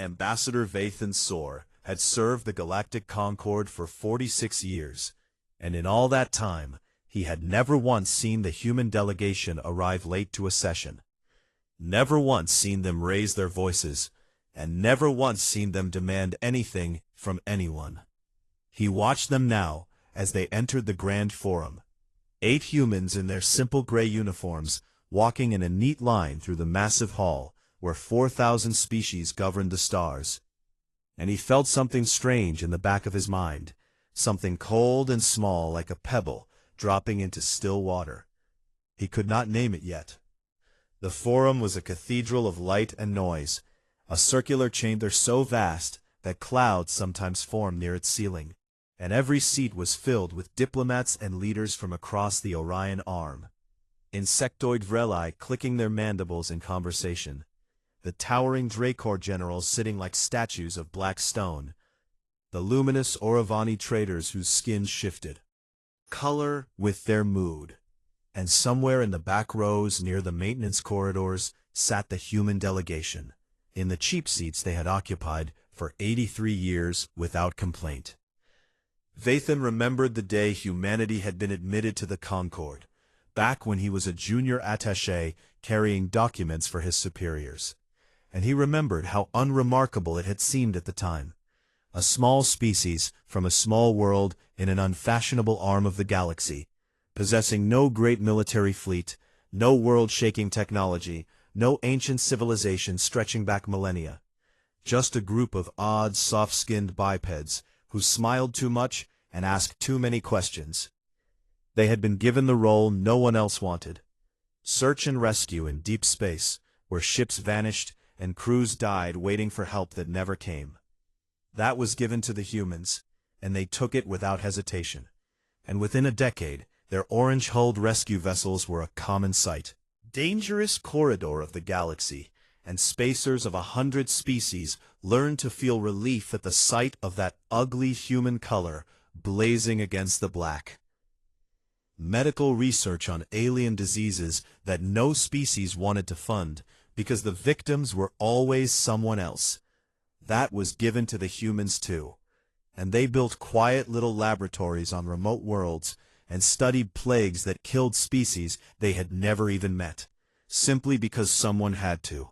Ambassador Vathan Sor had served the Galactic Concord for 46 years, and in all that time, he had never once seen the human delegation arrive late to a session, never once seen them raise their voices, and never once seen them demand anything from anyone. He watched them now as they entered the Grand Forum, 8 humans in their simple gray uniforms, walking in a neat line through the massive hall where 4,000 species governed the stars. And he felt something strange in the back of his mind, something cold and small like a pebble dropping into still water. He could not name it yet. The forum was a cathedral of light and noise, a circular chamber so vast that clouds sometimes formed near its ceiling, and every seat was filled with diplomats and leaders from across the Orion Arm. Insectoid Vreli clicking their mandibles in conversation, the towering Dracor generals sitting like statues of black stone, the luminous Oravani traders whose skins shifted color with their mood, and somewhere in the back rows near the maintenance corridors sat the human delegation, in the cheap seats they had occupied for 83 years without complaint. Vathan remembered the day humanity had been admitted to the Concord, back when he was a junior attaché carrying documents for his superiors. And he remembered how unremarkable it had seemed at the time. A small species from a small world in an unfashionable arm of the galaxy, possessing no great military fleet, no world-shaking technology, no ancient civilization stretching back millennia. Just a group of odd, soft-skinned bipeds who smiled too much and asked too many questions. They had been given the role no one else wanted. Search and rescue in deep space, where ships vanished and crews died waiting for help that never came. That was given to the humans, and they took it without hesitation. And within a decade, their orange-hulled rescue vessels were a common sight. Dangerous corridor of the galaxy, and spacers of 100 species learned to feel relief at the sight of that ugly human color blazing against the black. Medical research on alien diseases that no species wanted to fund, because the victims were always someone else. That was given to the humans too, and they built quiet little laboratories on remote worlds and studied plagues that killed species they had never even met, simply because someone had to.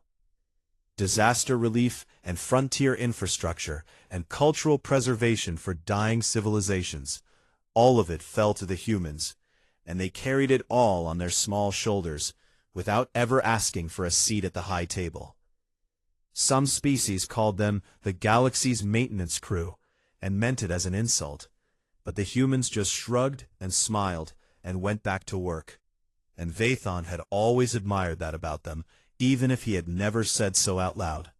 Disaster relief and frontier infrastructure and cultural preservation for dying civilizations, all of it fell to the humans, and they carried it all on their small shoulders, without ever asking for a seat at the high table. Some species called them the galaxy's maintenance crew, and meant it as an insult, but the humans just shrugged and smiled and went back to work. And Vathan had always admired that about them, even if he had never said so out loud.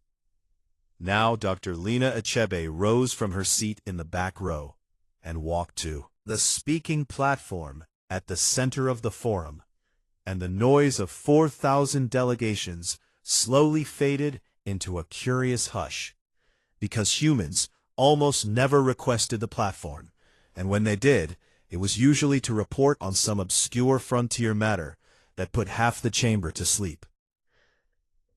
Now Dr. Lena Achebe rose from her seat in the back row, and walked to the speaking platform at the center of the forum, and the noise of 4,000 delegations slowly faded into a curious hush, because humans almost never requested the platform, and when they did, it was usually to report on some obscure frontier matter that put half the chamber to sleep.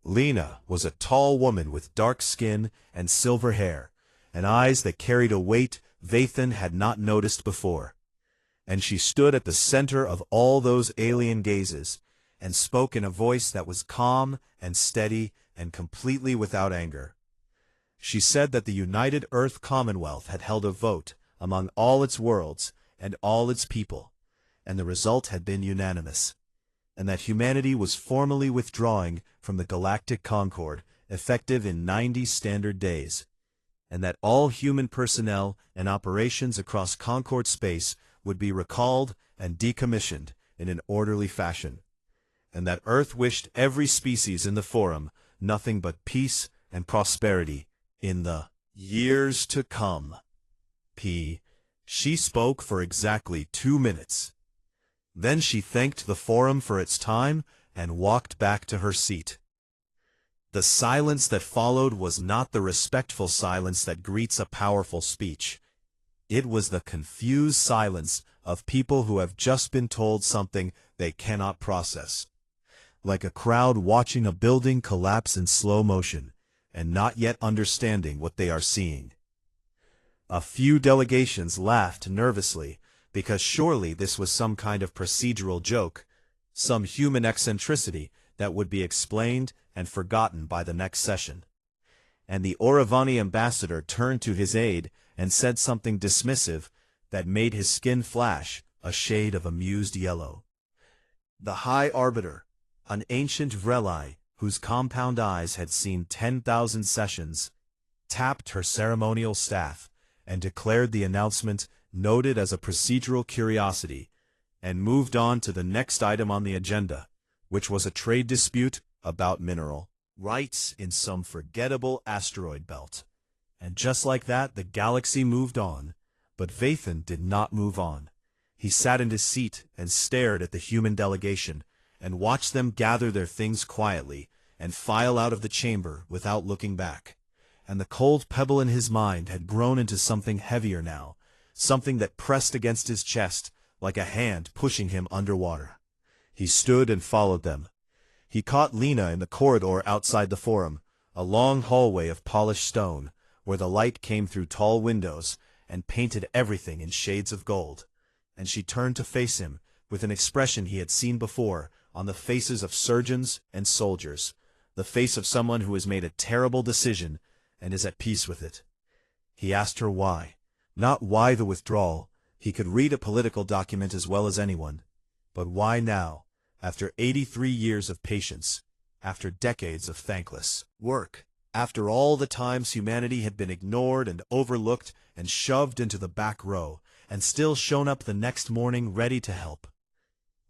Lena was a tall woman with dark skin and silver hair, and eyes that carried a weight Vathan had not noticed before. And she stood at the center of all those alien gazes, and spoke in a voice that was calm and steady and completely without anger. She said that the United Earth Commonwealth had held a vote among all its worlds and all its people, and the result had been unanimous, and that humanity was formally withdrawing from the Galactic Concord, effective in 90 standard days, and that all human personnel and operations across Concord space would be recalled and decommissioned in an orderly fashion, and that Earth wished every species in the forum nothing but peace and prosperity in the years to come. She spoke for exactly 2 minutes. Then she thanked the forum for its time and walked back to her seat. The silence that followed was not the respectful silence that greets a powerful speech. It was the confused silence of people who have just been told something they cannot process. Like a crowd watching a building collapse in slow motion, and not yet understanding what they are seeing. A few delegations laughed nervously, because surely this was some kind of procedural joke, some human eccentricity that would be explained and forgotten by the next session. And the Auravani ambassador turned to his aide and said something dismissive that made his skin flash a shade of amused yellow. The High Arbiter, an ancient Vreli whose compound eyes had seen 10,000 sessions, tapped her ceremonial staff and declared the announcement noted as a procedural curiosity, and moved on to the next item on the agenda, which was a trade dispute about mineral rights in some forgettable asteroid belt. And just like that, the galaxy moved on, but Vathan did not move on. He sat in his seat and stared at the human delegation, and watched them gather their things quietly and file out of the chamber without looking back. And the cold pebble in his mind had grown into something heavier now, something that pressed against his chest like a hand pushing him underwater. He stood and followed them. He caught Lena in the corridor outside the forum, a long hallway of polished stone, where the light came through tall windows and painted everything in shades of gold. And she turned to face him, with an expression he had seen before on the faces of surgeons and soldiers, the face of someone who has made a terrible decision and is at peace with it. He asked her why. Not why the withdrawal, he could read a political document as well as anyone, but why now, after 83 years of patience, after decades of thankless work, after all the times humanity had been ignored and overlooked and shoved into the back row, and still shown up the next morning ready to help.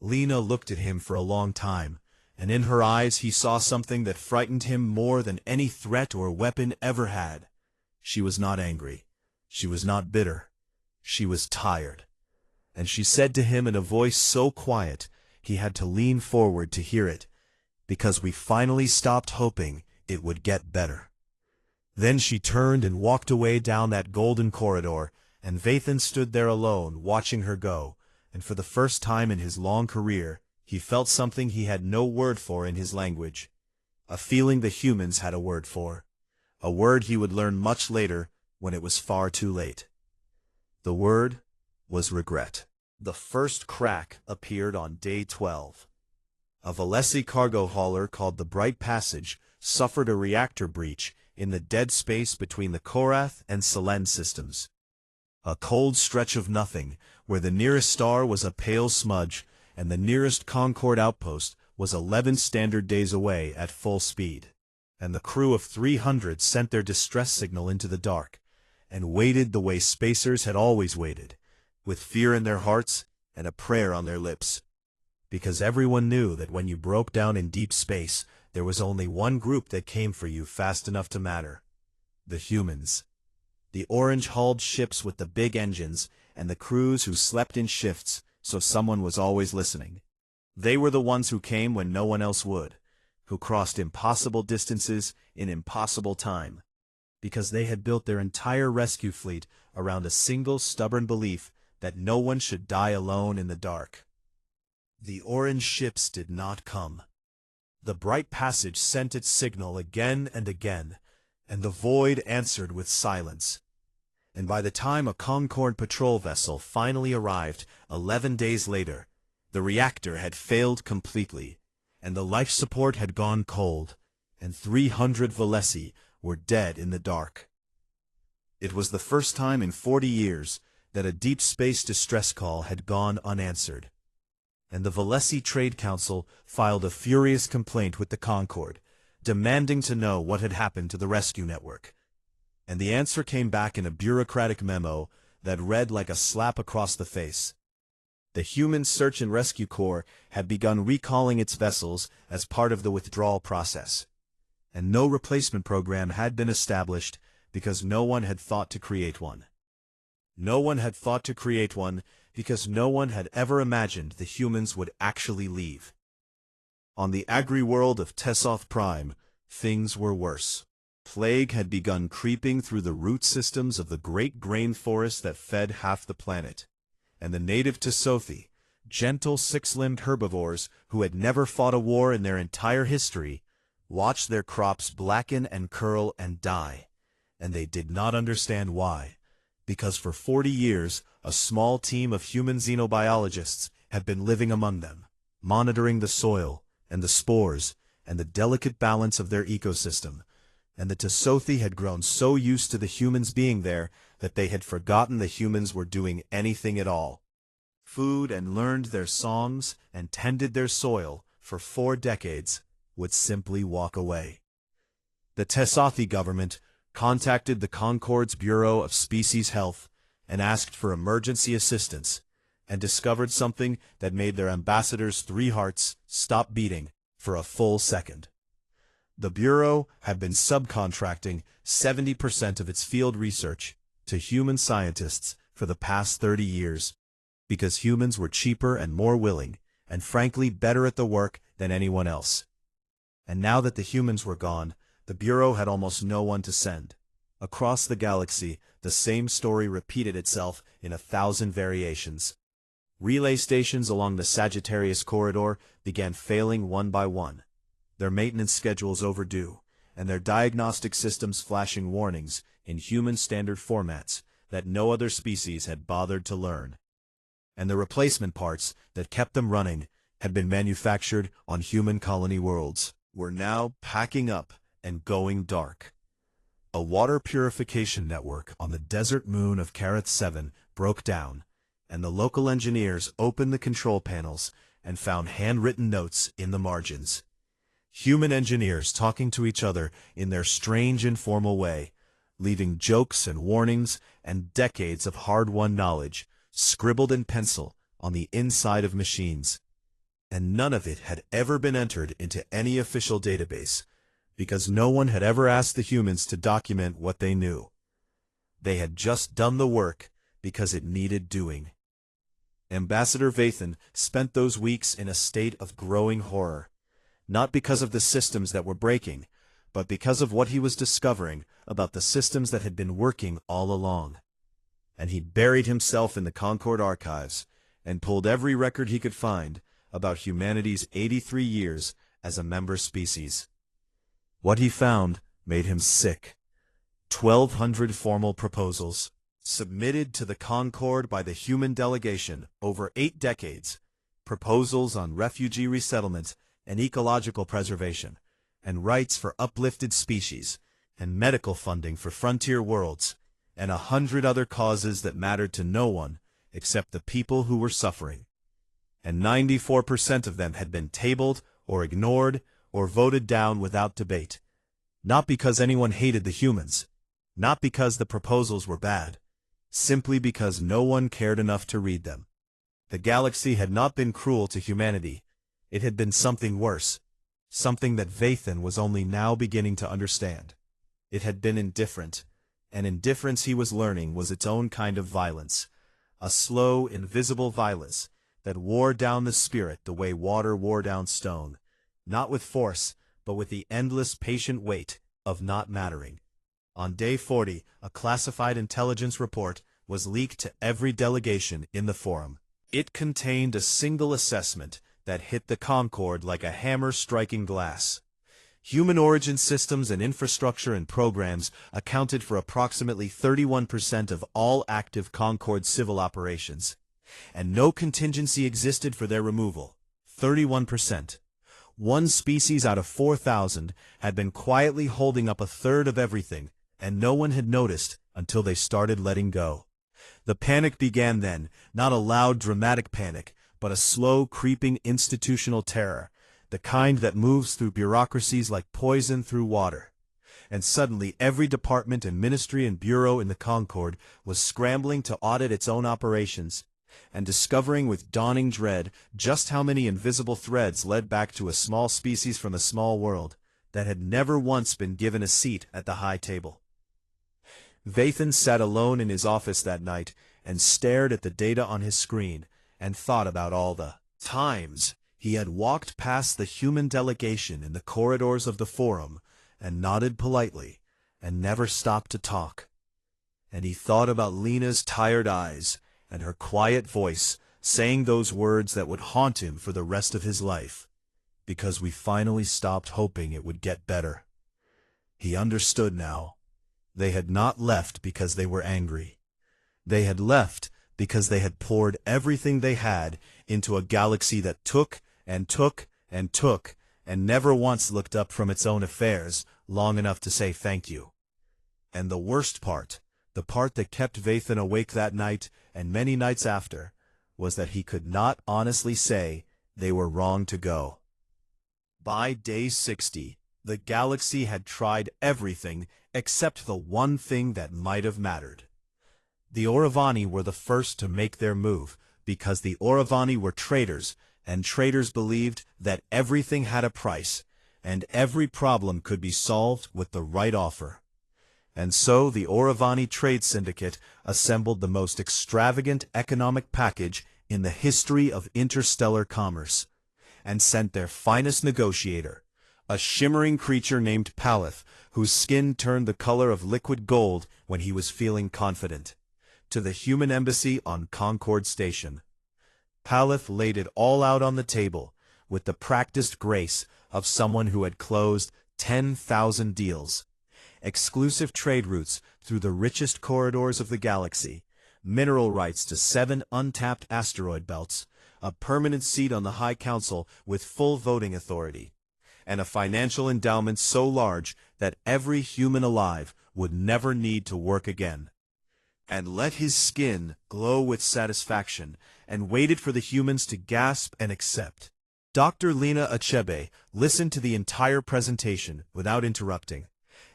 Lena looked at him for a long time, and in her eyes he saw something that frightened him more than any threat or weapon ever had. She was not angry. She was not bitter. She was tired. And she said to him in a voice so quiet he had to lean forward to hear it, because we finally stopped hoping it would get better. Then she turned and walked away down that golden corridor, and Vathan stood there alone, watching her go, and for the first time in his long career, he felt something he had no word for in his language, a feeling the humans had a word for, a word he would learn much later when it was far too late. The word was regret. The first crack appeared on day 12. A Valesi cargo hauler called the Bright Passage suffered a reactor breach in the dead space between the Korath and Selen systems. A cold stretch of nothing, where the nearest star was a pale smudge, and the nearest Concord outpost was 11 standard days away at full speed. And the crew of 300 sent their distress signal into the dark, and waited the way spacers had always waited, with fear in their hearts and a prayer on their lips. Because everyone knew that when you broke down in deep space, there was only one group that came for you fast enough to matter: the humans. The orange-hulled ships with the big engines, and the crews who slept in shifts, so someone was always listening. They were the ones who came when no one else would, who crossed impossible distances in impossible time, because they had built their entire rescue fleet around a single stubborn belief that no one should die alone in the dark. The orange ships did not come. The Bright Passage sent its signal again and again, and the void answered with silence. And by the time a Concord patrol vessel finally arrived 11 days later, the reactor had failed completely, and the life support had gone cold, and 300 Valesi were dead in the dark. It was the first time in 40 years that a deep space distress call had gone unanswered. And the Valesi Trade Council filed a furious complaint with the Concord, demanding to know what had happened to the rescue network. And the answer came back in a bureaucratic memo that read like a slap across the face. The Human Search and Rescue Corps had begun recalling its vessels as part of the withdrawal process, and no replacement program had been established because no one had thought to create one. No one had thought to create one because no one had ever imagined the humans would actually leave. On the agri-world of Tessoth Prime, things were worse. Plague had begun creeping through the root systems of the great grain forest that fed half the planet, and the native Tessothi, gentle six-limbed herbivores who had never fought a war in their entire history, watched their crops blacken and curl and die, and they did not understand why, because for 40 years a small team of human xenobiologists had been living among them, monitoring the soil and the spores and the delicate balance of their ecosystem, and the Tesothi had grown so used to the humans being there that they had forgotten the humans were doing anything at all. Food and learned their songs and tended their soil for 4 decades would simply walk away. The Tesothi government contacted the Concord's Bureau of Species Health and asked for emergency assistance, and discovered something that made their ambassador's 3 hearts stop beating for a full second. The Bureau had been subcontracting 70% of its field research to human scientists for the past 30 years, because humans were cheaper and more willing, and frankly better at the work than anyone else. And now that the humans were gone, the Bureau had almost no one to send. Across the galaxy, the same story repeated itself in 1,000 variations. Relay stations along the Sagittarius corridor began failing one by one, their maintenance schedules overdue, and their diagnostic systems flashing warnings in human standard formats that no other species had bothered to learn. And the replacement parts that kept them running had been manufactured on human colony worlds were now packing up and going dark. A water purification network on the desert moon of Kareth 7 broke down, and the local engineers opened the control panels and found handwritten notes in the margins. Human engineers talking to each other in their strange informal way, leaving jokes and warnings and decades of hard-won knowledge scribbled in pencil on the inside of machines. And none of it had ever been entered into any official database, because no one had ever asked the humans to document what they knew. They had just done the work because it needed doing. Ambassador Vathan spent those weeks in a state of growing horror, not because of the systems that were breaking, but because of what he was discovering about the systems that had been working all along. And he buried himself in the Concord archives and pulled every record he could find about humanity's 83 years as a member species. What he found made him sick. 1,200 formal proposals, submitted to the Concord by the human delegation over 8 decades, proposals on refugee resettlement and ecological preservation, and rights for uplifted species, and medical funding for frontier worlds, and 100 other causes that mattered to no one except the people who were suffering. And 94% of them had been tabled or ignored or voted down without debate. Not because anyone hated the humans, not because the proposals were bad, simply because no one cared enough to read them. The galaxy had not been cruel to humanity. It had been something worse, something that Vathan was only now beginning to understand. It had been indifferent, and indifference, he was learning, was its own kind of violence, a slow, invisible violence that wore down the spirit the way water wore down stone, not with force, but with the endless patient weight of not mattering. On day 40, a classified intelligence report was leaked to every delegation in the forum. It contained a single assessment that hit the Concord like a hammer striking glass. Human origin systems and infrastructure and programs accounted for approximately 31% of all active Concord civil operations, and no contingency existed for their removal. 31%. One species out of 4,000 had been quietly holding up a third of everything, and no one had noticed until they started letting go. The panic began then, not a loud, dramatic panic, but a slow, creeping institutional terror, the kind that moves through bureaucracies like poison through water. And suddenly every department and ministry and bureau in the Concord was scrambling to audit its own operations, and discovering with dawning dread just how many invisible threads led back to a small species from a small world that had never once been given a seat at the high table. Vathan sat alone in his office that night and stared at the data on his screen and thought about all the times he had walked past the human delegation in the corridors of the forum and nodded politely and never stopped to talk. And he thought about Lena's tired eyes and her quiet voice saying those words that would haunt him for the rest of his life. because we finally stopped hoping it would get better. He understood now. They had not left because they were angry. They had left because they had poured everything they had into a galaxy that took and took and took and never once looked up from its own affairs long enough to say thank you. And the worst part, the part that kept Vathan awake that night and many nights after, was that he could not honestly say they were wrong to go. By day 60, the galaxy had tried everything except the one thing that might have mattered. The Auravani were the first to make their move because the Auravani were traitors, and traitors believed that everything had a price, and every problem could be solved with the right offer. And so the Auravani Trade Syndicate assembled the most extravagant economic package in the history of interstellar commerce, and sent their finest negotiator, a shimmering creature named Paleth, whose skin turned the color of liquid gold when he was feeling confident, to the human embassy on Concord Station. Paleth laid it all out on the table, with the practiced grace of someone who had closed 10,000 deals. Exclusive trade routes through the richest corridors of the galaxy, mineral rights to 7 untapped asteroid belts, a permanent seat on the High Council with full voting authority, and a financial endowment so large that every human alive would never need to work again. And let his skin glow with satisfaction, and waited for the humans to gasp and accept. Dr. Lena Achebe listened to the entire presentation without interrupting,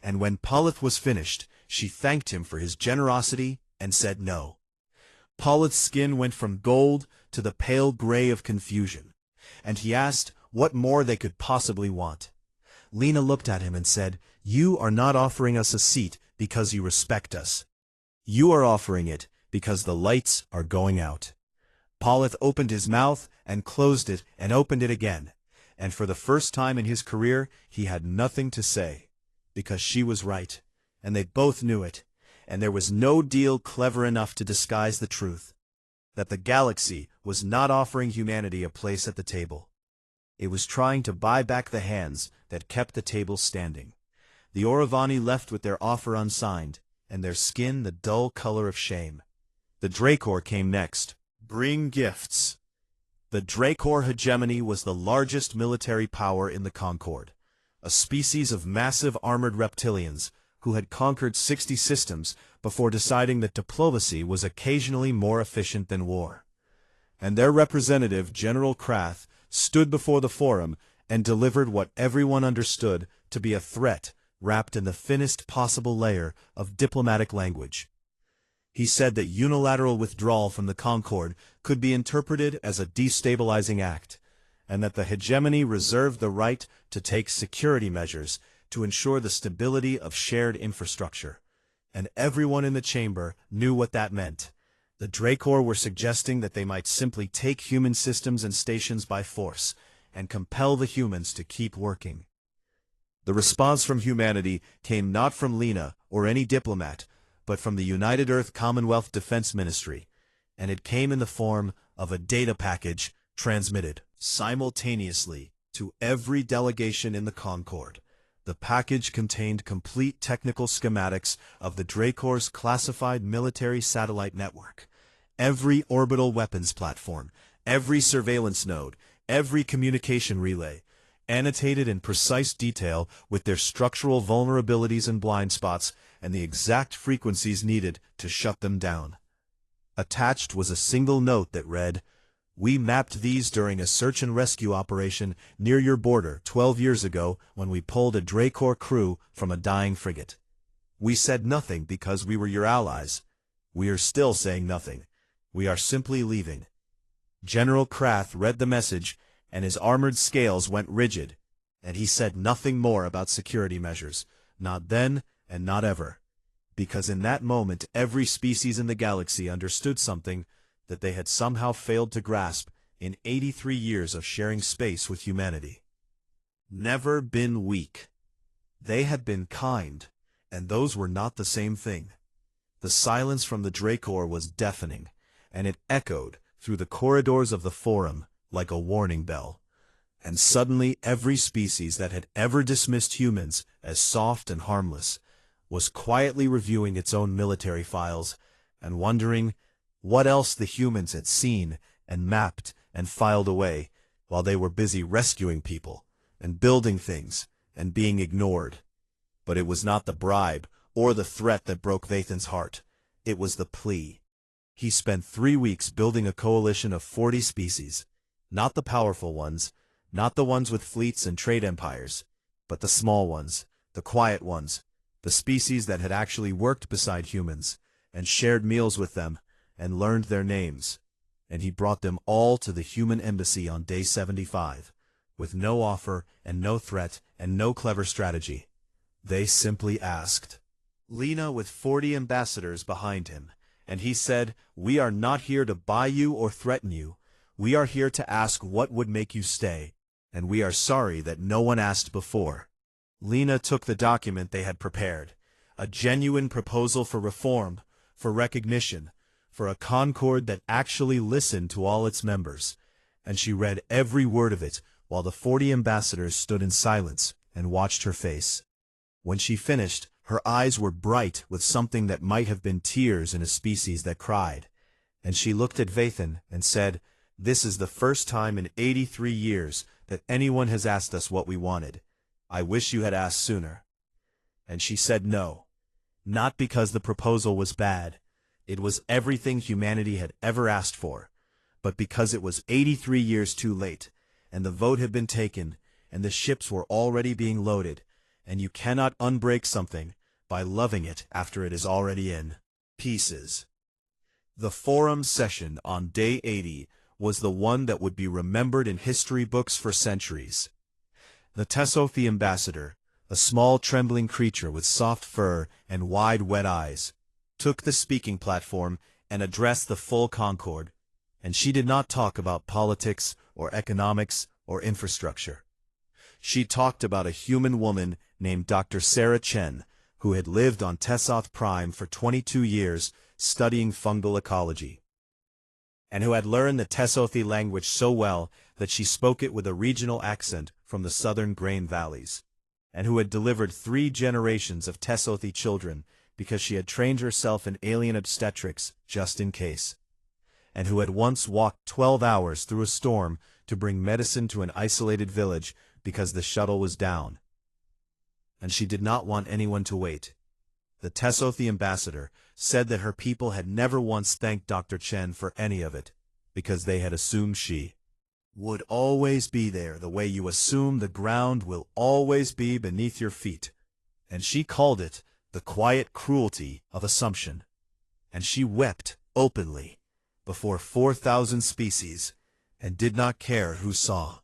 and when Paleth was finished, she thanked him for his generosity and said no. Paleth's skin went from gold to the pale gray of confusion, and he asked what more they could possibly want. Lena looked at him and said, "You are not offering us a seat because you respect us. You are offering it because the lights are going out." Paleth opened his mouth and closed it and opened it again, and for the first time in his career he had nothing to say, because she was right, and they both knew it, and there was no deal clever enough to disguise the truth, that the galaxy was not offering humanity a place at the table. It was trying to buy back the hands that kept the table standing. The Auravani left with their offer unsigned, and their skin the dull color of shame. The Dracor came next. Bring gifts. The Dracor hegemony was the largest military power in the Concord, a species of massive armored reptilians who had conquered 60 systems before deciding that diplomacy was occasionally more efficient than war. And their representative, General Krath, stood before the forum and delivered what everyone understood to be a threat wrapped in the thinnest possible layer of diplomatic language. He said that unilateral withdrawal from the Concord could be interpreted as a destabilizing act, and that the hegemony reserved the right to take security measures to ensure the stability of shared infrastructure. And everyone in the chamber knew what that meant. The Dracor were suggesting that they might simply take human systems and stations by force, and compel the humans to keep working. The response from humanity came not from Lena or any diplomat, but from the United Earth Commonwealth Defense Ministry, and it came in the form of a data package transmitted simultaneously to every delegation in the Concord. The package contained complete technical schematics of the Dracor's classified military satellite network, every orbital weapons platform, every surveillance node, every communication relay, annotated in precise detail with their structural vulnerabilities and blind spots and the exact frequencies needed to shut them down. Attached was a single note that read, "We mapped these during a search and rescue operation near your border 12 years ago when we pulled a Dracor crew from a dying frigate. We said nothing because we were your allies. We are still saying nothing. We are simply leaving." General Krath read the message, and his armored scales went rigid, and he said nothing more about security measures, not then and not ever, because in that moment every species in the galaxy understood something that they had somehow failed to grasp in 83 years of sharing space with humanity. Never been weak. They had been kind, and those were not the same thing. The silence from the Dracor was deafening, and it echoed through the corridors of the forum like a warning bell. And suddenly every species that had ever dismissed humans as soft and harmless was quietly reviewing its own military files and wondering what else the humans had seen and mapped and filed away while they were busy rescuing people and building things and being ignored. But it was not the bribe or the threat that broke Vathan's heart. It was the plea. He spent 3 weeks building a coalition of 40 species, not the powerful ones, not the ones with fleets and trade empires, but the small ones, the quiet ones, the species that had actually worked beside humans, and shared meals with them, and learned their names. And he brought them all to the human embassy on day 75, with no offer and no threat and no clever strategy. They simply asked. Lena with 40 ambassadors behind him, and he said, "We are not here to buy you or threaten you. We are here to ask what would make you stay, and we are sorry that no one asked before." Lena took the document they had prepared, a genuine proposal for reform, for recognition, for a Concord that actually listened to all its members, and she read every word of it while the 40 ambassadors stood in silence and watched her face. When she finished, her eyes were bright with something that might have been tears in a species that cried, and she looked at Vathan and said, "This is the first time in 83 years that anyone has asked us what we wanted. I wish you had asked sooner." And she said no, not because the proposal was bad. It was everything humanity had ever asked for, but because it was 83 years too late, and the vote had been taken, and the ships were already being loaded, and you cannot unbreak something by loving it after it is already in pieces. The forum session on day 80 was the one that would be remembered in history books for centuries. The Tessothi ambassador, a small trembling creature with soft fur and wide wet eyes, took the speaking platform and addressed the full Concord, and she did not talk about politics or economics or infrastructure. She talked about a human woman named Dr. Sarah Chen, who had lived on Tessoth Prime for 22 years studying fungal ecology, and who had learned the Tessothi language so well that she spoke it with a regional accent from the southern grain valleys, and who had delivered 3 generations of Tessothi children because she had trained herself in alien obstetrics just in case, and who had once walked 12 hours through a storm to bring medicine to an isolated village because the shuttle was down. And she did not want anyone to wait. The Tessothi ambassador said that her people had never once thanked Dr. Chen for any of it, because they had assumed she would always be there the way you assume the ground will always be beneath your feet. And she called it the quiet cruelty of assumption. And she wept openly before 4,000 species and did not care who saw.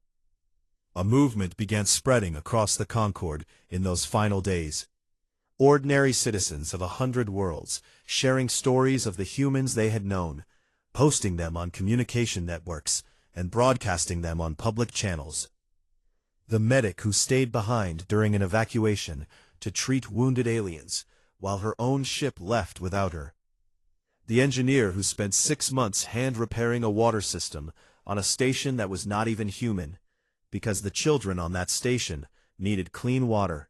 A movement began spreading across the Concord in those final days. Ordinary citizens of 100 worlds, sharing stories of the humans they had known, posting them on communication networks, and broadcasting them on public channels. The medic who stayed behind during an evacuation to treat wounded aliens, while her own ship left without her. The engineer who spent 6 months hand-repairing a water system on a station that was not even human, because the children on that station needed clean water,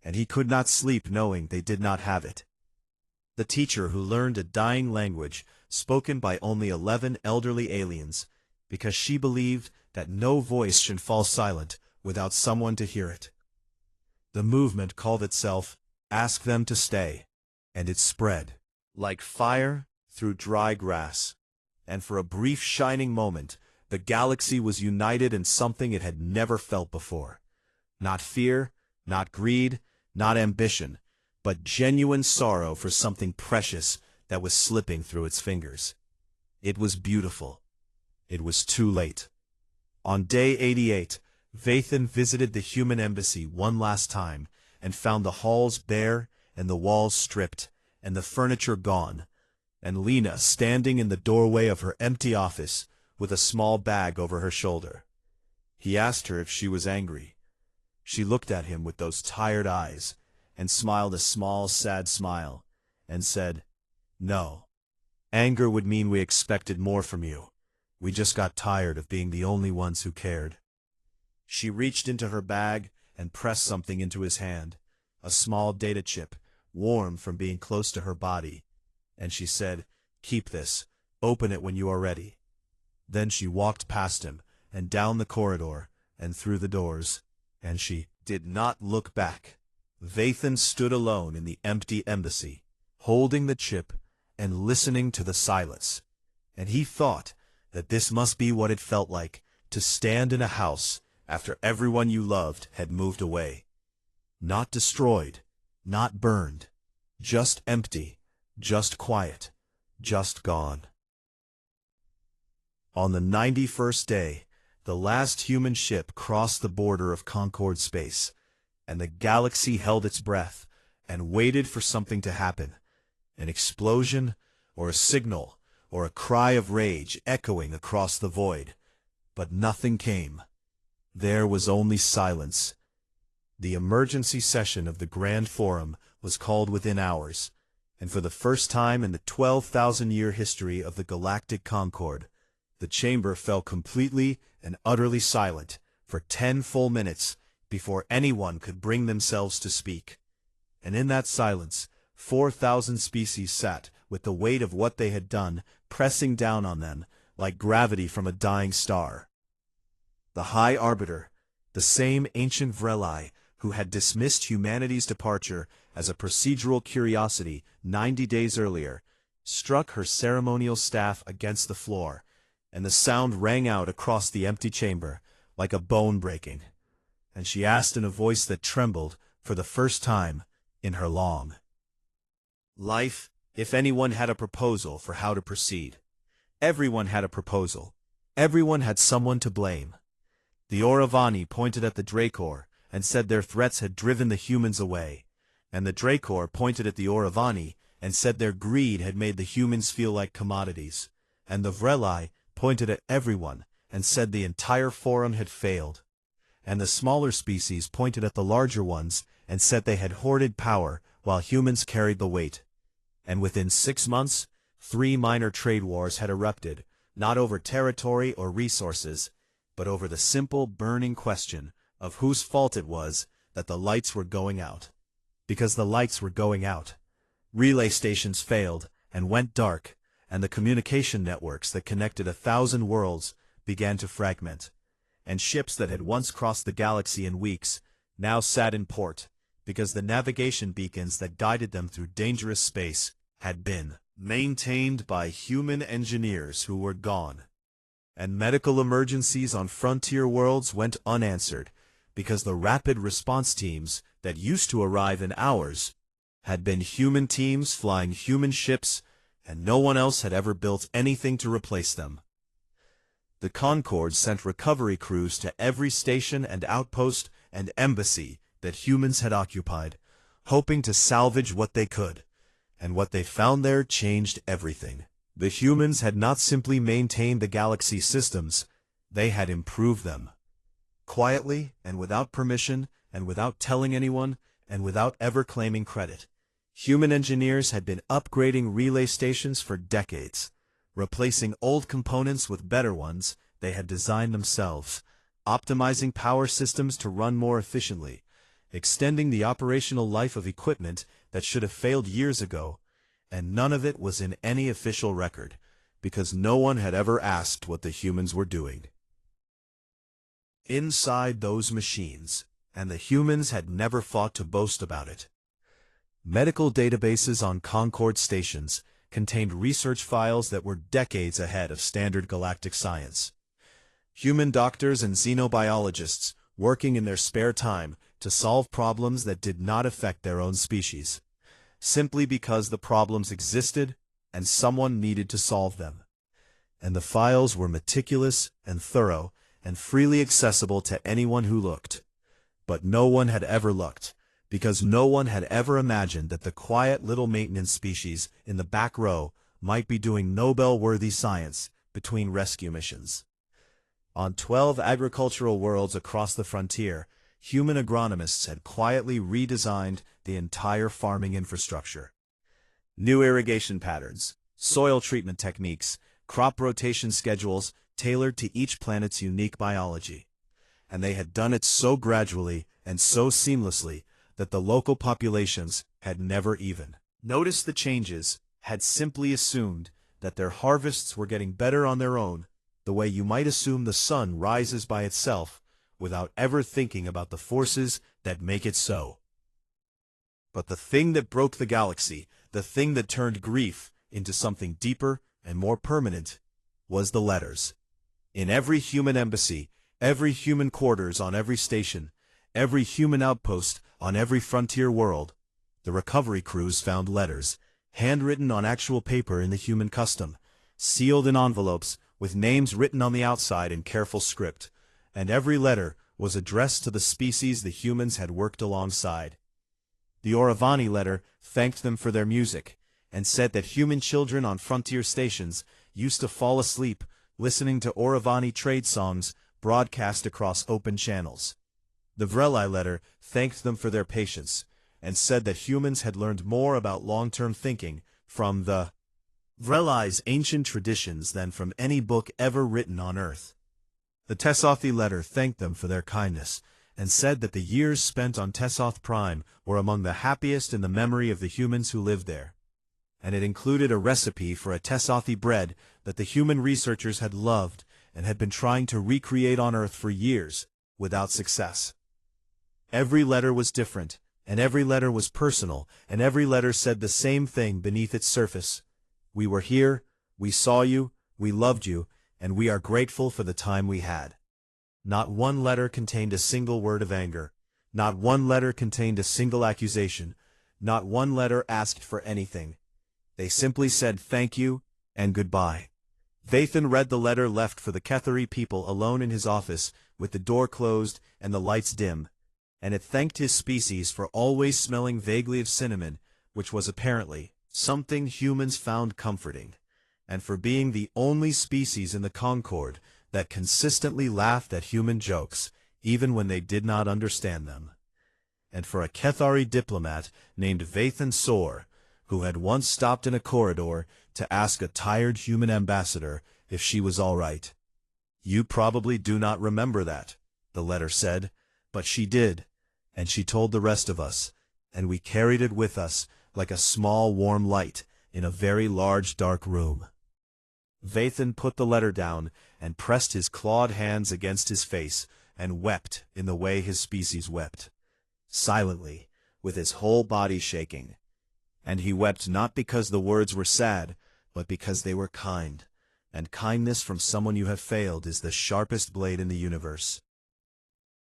and he could not sleep knowing they did not have it. The teacher who learned a dying language spoken by only 11 elderly aliens, because she believed that no voice should fall silent without someone to hear it. The movement called itself Ask Them to Stay, and it spread like fire through dry grass, and for a brief shining moment the galaxy was united in something it had never felt before. Not fear, not greed, not ambition, but genuine sorrow for something precious that was slipping through its fingers. It was beautiful. It was too late. On day 88, Vathan visited the human embassy one last time and found the halls bare and the walls stripped and the furniture gone, and Lena standing in the doorway of her empty office with a small bag over her shoulder. He asked her if she was angry. She looked at him with those tired eyes and smiled a small, sad smile and said, "No. Anger would mean we expected more from you. We just got tired of being the only ones who cared." She reached into her bag and pressed something into his hand, a small data chip, warm from being close to her body. And she said, "Keep this. Open it when you are ready." Then she walked past him, and down the corridor, and through the doors, and she did not look back. Vathan stood alone in the empty embassy, holding the chip and listening to the silence. And he thought that this must be what it felt like to stand in a house after everyone you loved had moved away. Not destroyed, not burned, just empty, just quiet, just gone. On the 91st day, the last human ship crossed the border of Concord space, and the galaxy held its breath and waited for something to happen, an explosion or a signal or a cry of rage echoing across the void. But nothing came. There was only silence. The emergency session of the Grand Forum was called within hours, and for the first time in the 12,000-year history of the Galactic Concord, the chamber fell completely and utterly silent for 10 full minutes before anyone could bring themselves to speak. And in that silence, 4,000 species sat with the weight of what they had done pressing down on them like gravity from a dying star. The High Arbiter, the same ancient Vreli who had dismissed humanity's departure as a procedural curiosity 90 days earlier, struck her ceremonial staff against the floor, and the sound rang out across the empty chamber like a bone breaking. And she asked in a voice that trembled for the first time in her long life if anyone had a proposal for how to proceed. Everyone had a proposal. Everyone had someone to blame. The Auravani pointed at the Dracor and said their threats had driven the humans away, and the Dracor pointed at the Auravani and said their greed had made the humans feel like commodities, and the Vreli pointed at everyone and said the entire forum had failed, and the smaller species pointed at the larger ones and said they had hoarded power while humans carried the weight. And within 6 months, 3 minor trade wars had erupted, not over territory or resources, but over the simple burning question of whose fault it was that the lights were going out. Because the lights were going out. Relay stations failed and went dark, and the communication networks that connected 1,000 worlds began to fragment. And ships that had once crossed the galaxy in weeks now sat in port, because the navigation beacons that guided them through dangerous space had been maintained by human engineers who were gone. And medical emergencies on frontier worlds went unanswered, because the rapid response teams that used to arrive in hours had been human teams flying human ships, and no one else had ever built anything to replace them. The Concord sent recovery crews to every station and outpost and embassy that humans had occupied, hoping to salvage what they could, and what they found there changed everything. The humans had not simply maintained the galaxy systems, they had improved them. Quietly, and without permission, and without telling anyone, and without ever claiming credit. Human engineers had been upgrading relay stations for decades, replacing old components with better ones they had designed themselves, optimizing power systems to run more efficiently, extending the operational life of equipment that should have failed years ago, and none of it was in any official record, because no one had ever asked what the humans were doing. Inside those machines, and the humans had never thought to boast about it. Medical databases on Concord stations contained research files that were decades ahead of standard galactic science. Human doctors and xenobiologists working in their spare time to solve problems that did not affect their own species, simply because the problems existed and someone needed to solve them. And the files were meticulous and thorough and freely accessible to anyone who looked. But no one had ever looked, because no one had ever imagined that the quiet little maintenance species in the back row might be doing Nobel-worthy science between rescue missions. On 12 agricultural worlds across the frontier, human agronomists had quietly redesigned the entire farming infrastructure. New irrigation patterns, soil treatment techniques, crop rotation schedules tailored to each planet's unique biology. and they had done it so gradually and so seamlessly that the local populations had never even noticed the changes, had simply assumed that their harvests were getting better on their own, the way you might assume the sun rises by itself, without ever thinking about the forces that make it so. But the thing that broke the galaxy, the thing that turned grief into something deeper and more permanent, was the letters. In every human embassy, every human quarters on every station, every human outpost on every frontier world, the recovery crews found letters, handwritten on actual paper in the human custom, sealed in envelopes with names written on the outside in careful script, and every letter was addressed to the species the humans had worked alongside. The Oravani letter thanked them for their music, and said that human children on frontier stations used to fall asleep listening to Oravani trade songs broadcast across open channels. The Vreli letter thanked them for their patience, and said that humans had learned more about long-term thinking from the Vreli's ancient traditions than from any book ever written on Earth. The Tessothi letter thanked them for their kindness, and said that the years spent on Tessoth Prime were among the happiest in the memory of the humans who lived there. And it included a recipe for a Tessothi bread that the human researchers had loved and had been trying to recreate on Earth for years, without success. Every letter was different, and every letter was personal, and every letter said the same thing beneath its surface. We were here, we saw you, we loved you, and we are grateful for the time we had. Not one letter contained a single word of anger. Not one letter contained a single accusation. Not one letter asked for anything. They simply said thank you and goodbye. Vathan read the letter left for the Kethari people alone in his office, with the door closed and the lights dim, and it thanked his species for always smelling vaguely of cinnamon, which was apparently something humans found comforting, and for being the only species in the Concord that consistently laughed at human jokes, even when they did not understand them, and for a Kethari diplomat named Vathan Sor, who had once stopped in a corridor to ask a tired human ambassador if she was all right. You probably do not remember that, the letter said, but she did, and she told the rest of us, and we carried it with us like a small warm light in a very large dark room. Vathan put the letter down and pressed his clawed hands against his face and wept in the way his species wept, silently, with his whole body shaking. And he wept not because the words were sad, but because they were kind, and kindness from someone you have failed is the sharpest blade in the universe.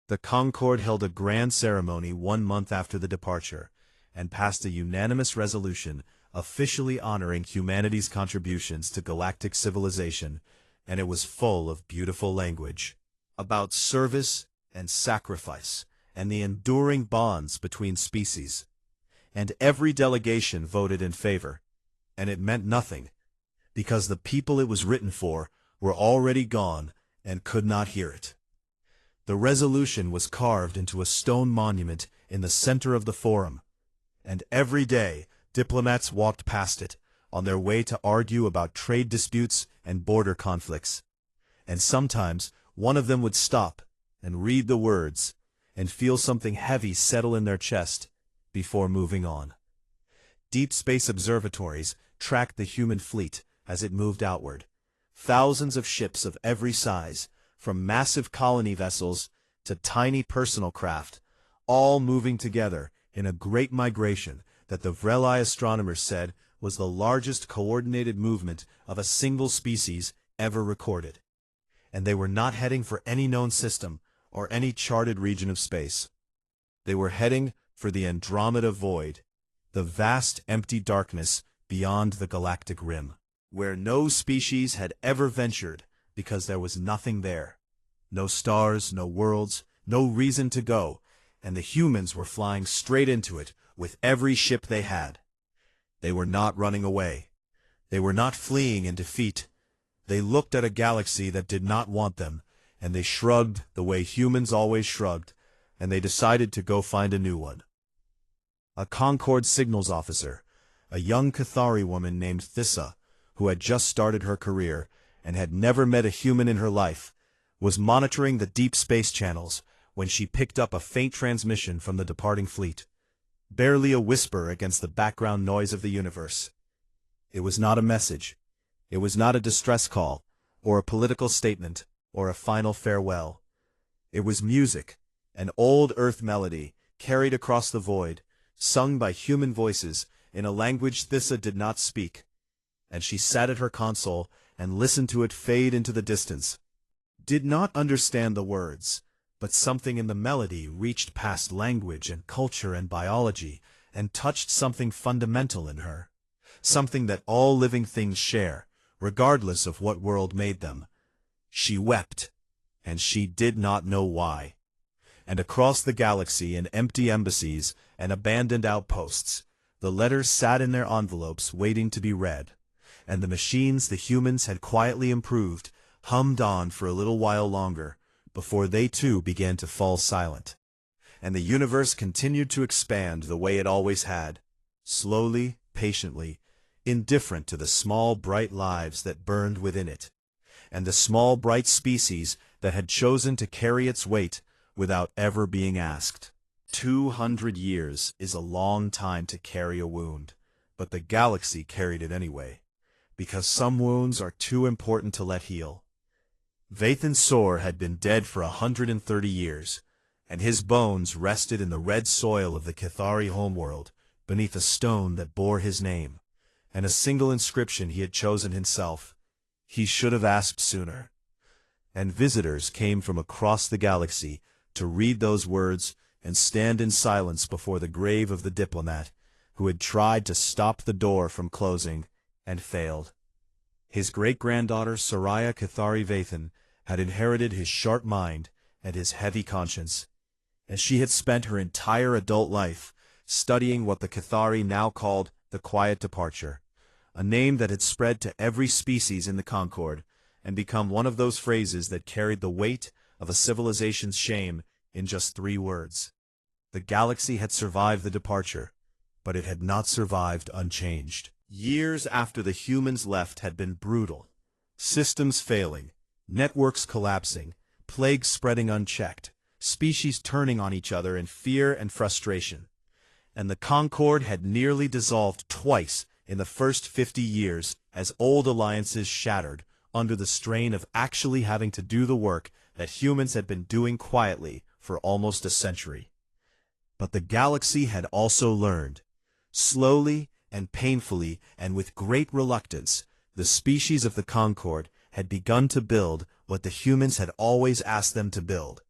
The Concord held a grand ceremony 1 month after the departure, and passed a unanimous resolution officially honoring humanity's contributions to galactic civilization, and it was full of beautiful language about service and sacrifice and the enduring bonds between species. And every delegation voted in favor, and it meant nothing, because the people it was written for were already gone and could not hear it. The resolution was carved into a stone monument in the center of the forum, and every day diplomats walked past it on their way to argue about trade disputes and border conflicts. And sometimes one of them would stop and read the words and feel something heavy settle in their chest before moving on. Deep space observatories tracked the human fleet as it moved outward. Thousands of ships of every size, from massive colony vessels to tiny personal craft, all moving together in a great migration that the Vreli astronomers said was the largest coordinated movement of a single species ever recorded. And they were not heading for any known system or any charted region of space. They were heading for the Andromeda Void, the vast empty darkness beyond the galactic rim, where no species had ever ventured because there was nothing there. No stars, no worlds, no reason to go, and the humans were flying straight into it with every ship they had. They were not running away. They were not fleeing in defeat. They looked at a galaxy that did not want them, and they shrugged the way humans always shrugged, and they decided to go find a new one. A Concord signals officer, a young Cathari woman named Thissa, who had just started her career and had never met a human in her life, was monitoring the deep space channels when she picked up a faint transmission from the departing fleet, barely a whisper against the background noise of the universe. It was not a message. It was not a distress call, or a political statement, or a final farewell. It was music, an old Earth melody, carried across the void, sung by human voices in a language Thissa did not speak, and she sat at her console and listened to it fade into the distance. Did not understand the words, but something in the melody reached past language and culture and biology and touched something fundamental in her, something that all living things share, regardless of what world made them. She wept, and she did not know why. And across the galaxy in empty embassies and abandoned outposts, the letters sat in their envelopes waiting to be read, and the machines the humans had quietly improved hummed on for a little while longer before they too began to fall silent. And the universe continued to expand the way it always had, slowly, patiently, indifferent to the small bright lives that burned within it, and the small bright species that had chosen to carry its weight without ever being asked. 200 years is a long time to carry a wound, but the galaxy carried it anyway, because some wounds are too important to let heal. Vathan Sor had been dead for 130 years, and his bones rested in the red soil of the Cathari homeworld, beneath a stone that bore his name, and a single inscription he had chosen himself. He should have asked sooner. And visitors came from across the galaxy to read those words and stand in silence before the grave of the diplomat who had tried to stop the door from closing and failed. His great-granddaughter Soraya Cathari Vathan had inherited his sharp mind and his heavy conscience, and she had spent her entire adult life studying what the Cathari now called the Quiet Departure, a name that had spread to every species in the Concord and become one of those phrases that carried the weight of a civilization's shame in just 3 words. The galaxy had survived the departure, but it had not survived unchanged. Years after the humans left had been brutal. Systems failing, networks collapsing, plagues spreading unchecked, species turning on each other in fear and frustration. And the Concord had nearly dissolved twice in the first 50 years as old alliances shattered under the strain of actually having to do the work that humans had been doing quietly for almost a century. But the galaxy had also learned. Slowly and painfully and with great reluctance, the species of the Concord had begun to build what the humans had always asked them to build: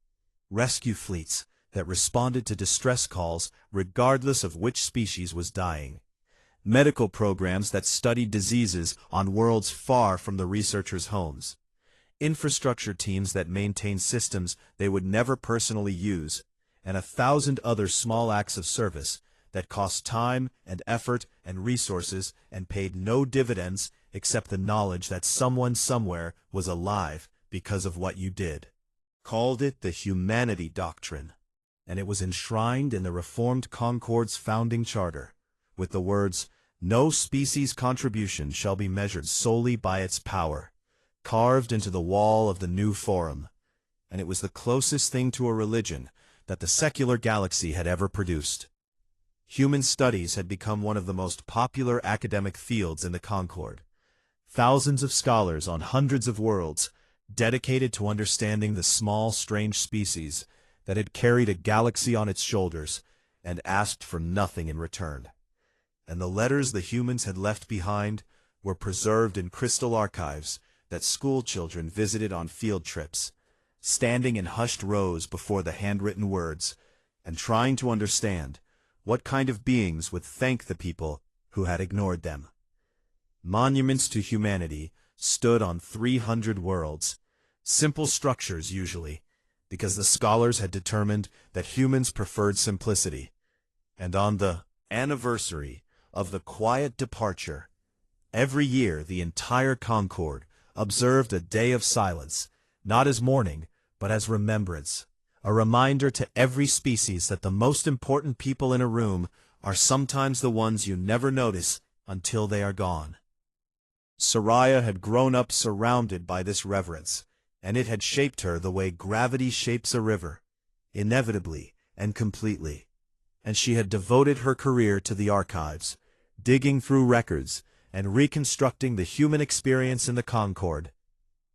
rescue fleets that responded to distress calls regardless of which species was dying, medical programs that studied diseases on worlds far from the researchers' homes, infrastructure teams that maintained systems they would never personally use, and 1,000 other small acts of service that cost time and effort and resources and paid no dividends except the knowledge that someone somewhere was alive because of what you did. Called it the Humanity Doctrine, and it was enshrined in the Reformed Concord's founding charter, with the words, "No species' contribution shall be measured solely by its power," carved into the wall of the new forum, and it was the closest thing to a religion that the secular galaxy had ever produced. Human studies had become one of the most popular academic fields in the Concord. Thousands of scholars on hundreds of worlds dedicated to understanding the small, strange species that had carried a galaxy on its shoulders and asked for nothing in return. And the letters the humans had left behind were preserved in crystal archives that school children visited on field trips, standing in hushed rows before the handwritten words and trying to understand what kind of beings would thank the people who had ignored them. Monuments to humanity stood on 300 worlds, simple structures usually, because the scholars had determined that humans preferred simplicity. And on the anniversary of the Quiet Departure, every year the entire Concord observed a day of silence, not as mourning, but as remembrance, a reminder to every species that the most important people in a room are sometimes the ones you never notice until they are gone. Soraya had grown up surrounded by this reverence, and it had shaped her the way gravity shapes a river, inevitably and completely. And she had devoted her career to the archives, digging through records and reconstructing the human experience in the Concorde,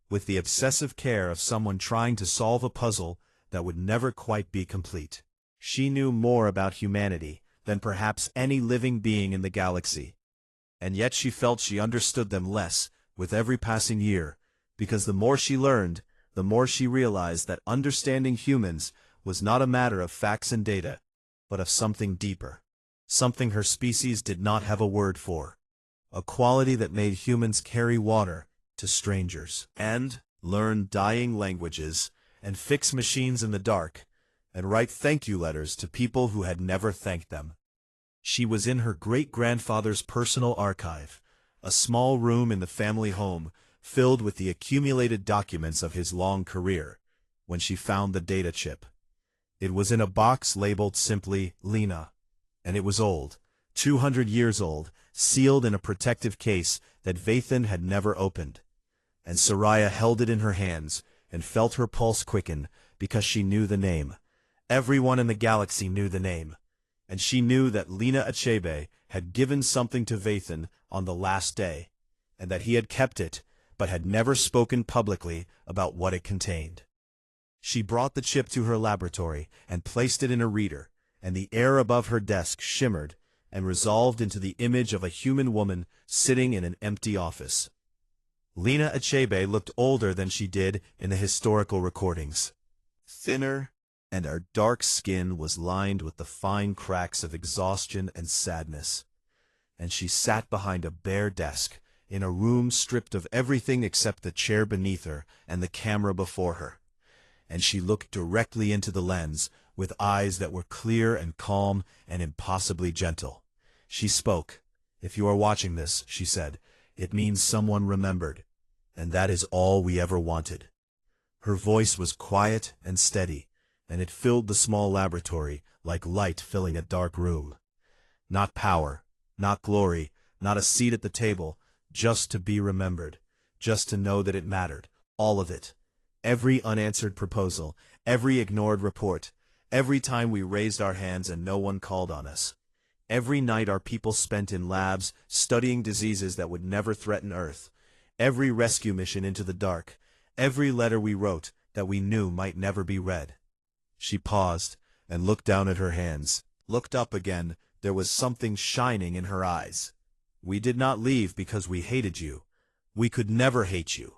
with the obsessive care of someone trying to solve a puzzle that would never quite be complete. She knew more about humanity than perhaps any living being in the galaxy, and yet she felt she understood them less with every passing year, because the more she learned, the more she realized that understanding humans was not a matter of facts and data, but of something deeper, something her species did not have a word for, a quality that made humans carry water to strangers, and learn dying languages, and fix machines in the dark, and write thank-you letters to people who had never thanked them. She was in her great-grandfather's personal archive, a small room in the family home filled with the accumulated documents of his long career, when she found the data chip. It was in a box labeled simply Lena, and it was old, 200 years old, sealed in a protective case that Vathan had never opened. And Soraya held it in her hands and felt her pulse quicken because she knew the name. Everyone in the galaxy knew the name, and she knew that Lena Achebe had given something to Vathan on the last day, and that he had kept it, but had never spoken publicly about what it contained. She brought the chip to her laboratory and placed it in a reader, and the air above her desk shimmered and resolved into the image of a human woman sitting in an empty office. Lena Achebe looked older than she did in the historical recordings. Thinner, and her dark skin was lined with the fine cracks of exhaustion and sadness. And she sat behind a bare desk, in a room stripped of everything except the chair beneath her and the camera before her. And she looked directly into the lens, with eyes that were clear and calm and impossibly gentle. She spoke. "If you are watching this," she said, "it means someone remembered, and that is all we ever wanted." Her voice was quiet and steady, and it filled the small laboratory like light filling a dark room. Not power, not glory, not a seat at the table, just to be remembered, just to know that it mattered, all of it. Every unanswered proposal, every ignored report, every time we raised our hands and no one called on us. Every night our people spent in labs studying diseases that would never threaten Earth. Every rescue mission into the dark. Every letter we wrote that we knew might never be read. She paused and looked down at her hands, looked up again. There was something shining in her eyes. "We did not leave because we hated you. We could never hate you.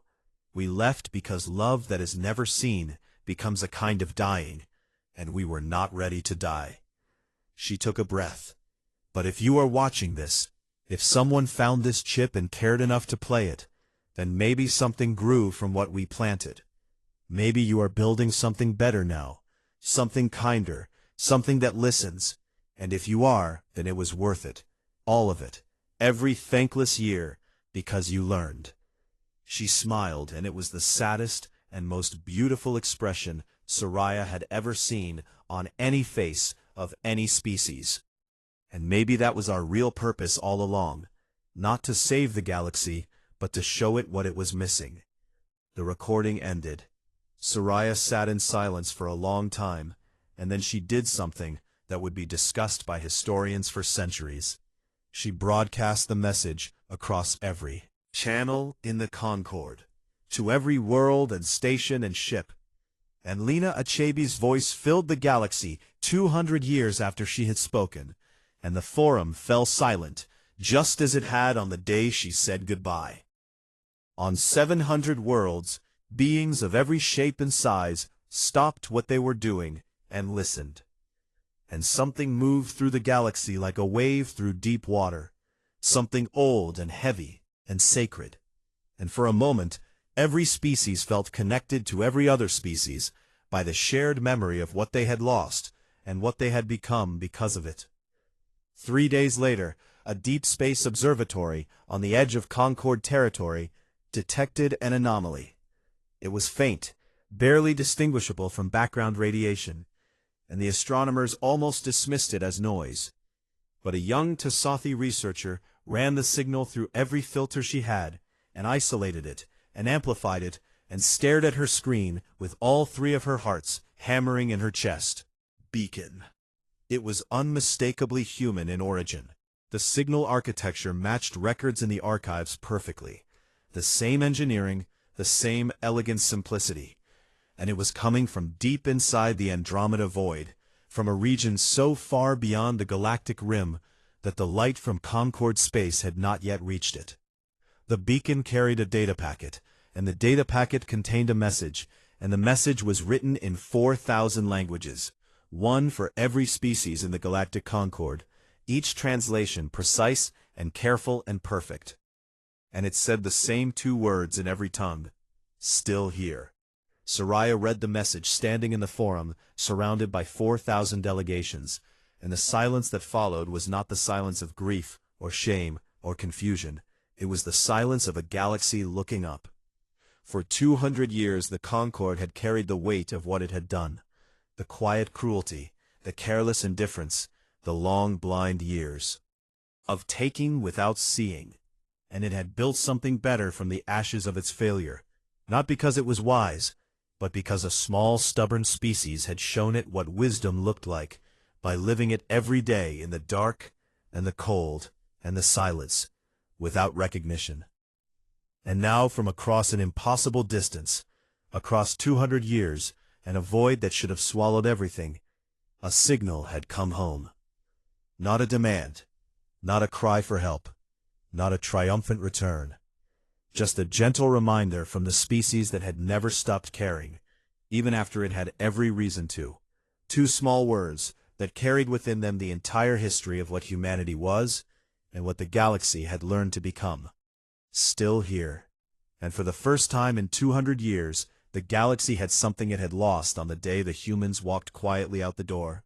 We left because love that is never seen becomes a kind of dying, and we were not ready to die." She took a breath. "But if you are watching this, if someone found this chip and cared enough to play it, then maybe something grew from what we planted. Maybe you are building something better now, something kinder, something that listens. And if you are, then it was worth it, all of it, every thankless year, because you learned." She smiled, and it was the saddest and most beautiful expression Soraya had ever seen on any face of any species. And maybe that was our real purpose all along, not to save the galaxy, but to show it what it was missing. The recording ended. Soraya sat in silence for a long time, and then she did something that would be discussed by historians for centuries. She broadcast the message across every channel in the Concorde, to every world and station and ship. And Lena Achebe's voice filled the galaxy 200 years after she had spoken, and the forum fell silent, just as it had on the day she said goodbye. On 700 worlds, beings of every shape and size stopped what they were doing and listened. And something moved through the galaxy like a wave through deep water, something old and heavy and sacred. And for a moment, every species felt connected to every other species by the shared memory of what they had lost and what they had become because of it. 3 days later, a deep space observatory on the edge of Concorde territory detected an anomaly. It was faint, barely distinguishable from background radiation, and the astronomers almost dismissed it as noise. But a young Tasathi researcher ran the signal through every filter she had, and isolated it, and amplified it, and stared at her screen with all three of her hearts hammering in her chest. Beacon. It was unmistakably human in origin. The signal architecture matched records in the archives perfectly. The same engineering, the same elegant simplicity. And it was coming from deep inside the Andromeda Void, from a region so far beyond the galactic rim that the light from Concord space had not yet reached it. The beacon carried a data packet, and the data packet contained a message, and the message was written in 4,000 languages, one for every species in the galactic Concord, each translation precise and careful and perfect. And it said the same two words in every tongue: still here. Soraya read the message standing in the forum, surrounded by 4,000 delegations, and the silence that followed was not the silence of grief, or shame, or confusion. It was the silence of a galaxy looking up. For 200 years the Concord had carried the weight of what it had done. The quiet cruelty, the careless indifference, the long blind years of taking without seeing. And it had built something better from the ashes of its failure, not because it was wise, but because a small stubborn species had shown it what wisdom looked like, by living it every day in the dark and the cold and the silence, without recognition. And now from across an impossible distance, across 200 years, and a void that should have swallowed everything, a signal had come home. Not a demand, not a cry for help, not a triumphant return. Just a gentle reminder from the species that had never stopped caring, even after it had every reason to. Two small words that carried within them the entire history of what humanity was and what the galaxy had learned to become. Still here. And for the first time in 200 years, the galaxy had something it had lost on the day the humans walked quietly out the door.